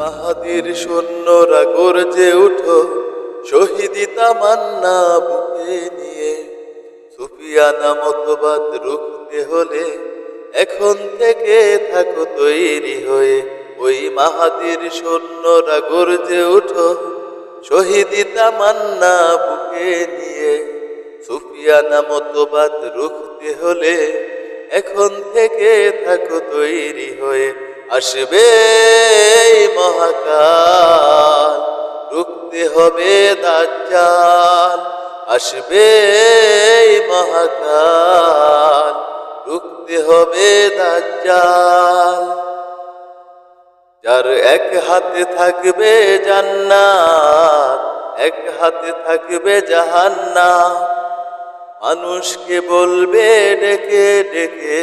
মাহাদির সৈন্যরা গর্জে উঠো, শহীদি তামান্না বুকে নিয়ে। সুফিয়ানা মতবাদ রুখতে হলে এখন থেকে থাকো তৈরি হয়ে। ওই মাহাদির সৈন্যরা গর্জে উঠো, শহীদি তামান্না বুকে নিয়ে। সুফিয়ানা মতবাদ রুখতে হলে এখন থেকে থাকো তৈরি হয়ে। আসবে মহাকাল, রুখতে হবে দাজ্জাল। আসবে মহাকাল, রুখতে হবে দাজ্জাল। যার এক হাতে থাকবে জান্নাত, এক হাতে থাকবে জাহান্নাম। মানুষকে বলবে ডেকে ডেকে,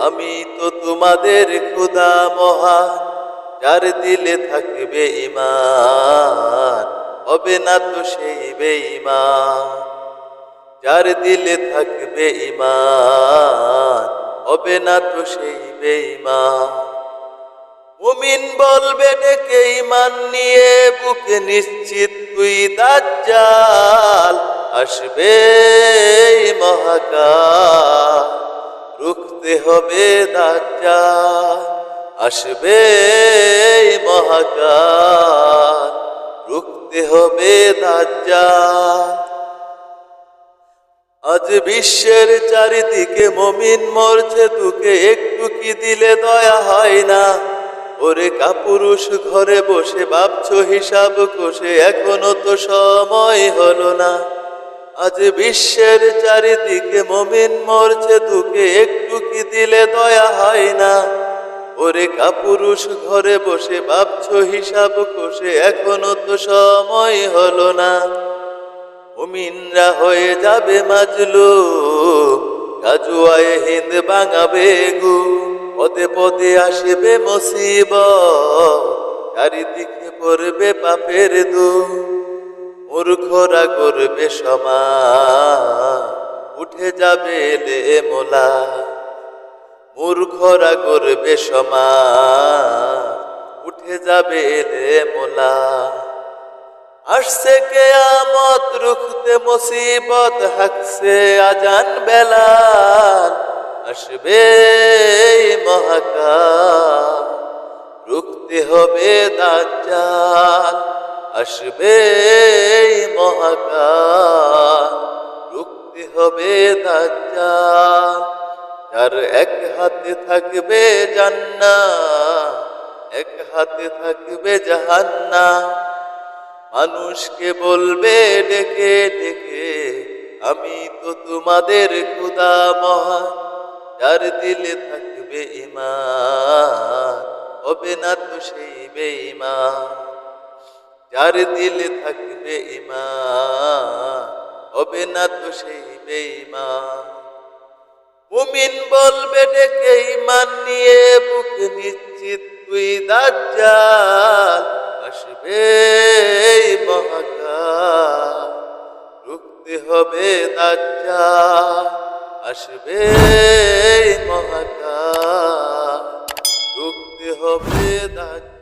আমি তো তোমাদের খোদা মহান। যার দিলে থাকবে ঈমান, হবে না তো সেই বেঈমান। যার দিলে থাকবে ঈমান, হবে না তো সেই বেঈমান। মুমিন বলবে ডেকে ঈমান নিয়ে, বুকে নিশ্চিত তুই দাজ্জাল। আসবে মহাকাল, রুখতে হবে দাজ্জাল। আসবে মহাকাল, রুখতে হবে দাজ্জাল। আজ বিশ্বের চারিদিকে মুমিন মরছে দুঃখে, একটু কি দিলে দয়া হয় না? ওরে কাপুরুষ ঘরে বসে ভাবছো হিসাব কষে, এখনো তো সময় হলো না। আজ বিশ্বের চারিদিকে মুমিন মরছে দুঃখে, একটু কি দিলে দয়া হয় না? ওরে কাপুরুষ ঘরে বসে ভাবছো হিসাব কষে, এখনো তো সময় হলো না। মুমিনরা হয়ে যাবে মাজলুম, গাজওয়ায়ে হিন্দ ভাঙাবে গুম। পদে পদে আসবে মুসিবত, চারিদিকে পড়বে পাপের ধূম। মূর্খরা করবে সমান, উঠে যাবে এলেমোলা। মূর্খরা করবে সমান, উঠে যাবে এলেমোলা। আসছে কিয়ামত, রুখতে মুসিবত, হাঁকছে আজান বেলাল। আসবে মহাকাল, রুখতে হবে দাজ্জাল। আসবে মহাকাল, রুখতে হবে দাজ্জাল। যার এক হাতে থাকবে জান্নাত, এক হাতে থাকবে জাহান্নাম। মানুষকে বলবে ডেকে ডেকে, আমি তো তোমাদের খোদা মহান। যার দিলে থাকবে ঈমান, হবে না তো সেই বেঈমান। যার দিলে থাকবে ঈমান, হবে না তো সেই বেঈমান। মুমিন বলবে ডেকে ঈমান নিয়ে, বুকে নিশ্চিত তুই দাজ্জাল। আসবে মহাকাল, রুখতে হবে দাজ্জাল। আসবে মহাকাল, রুখতে হবে দাজ্জাল।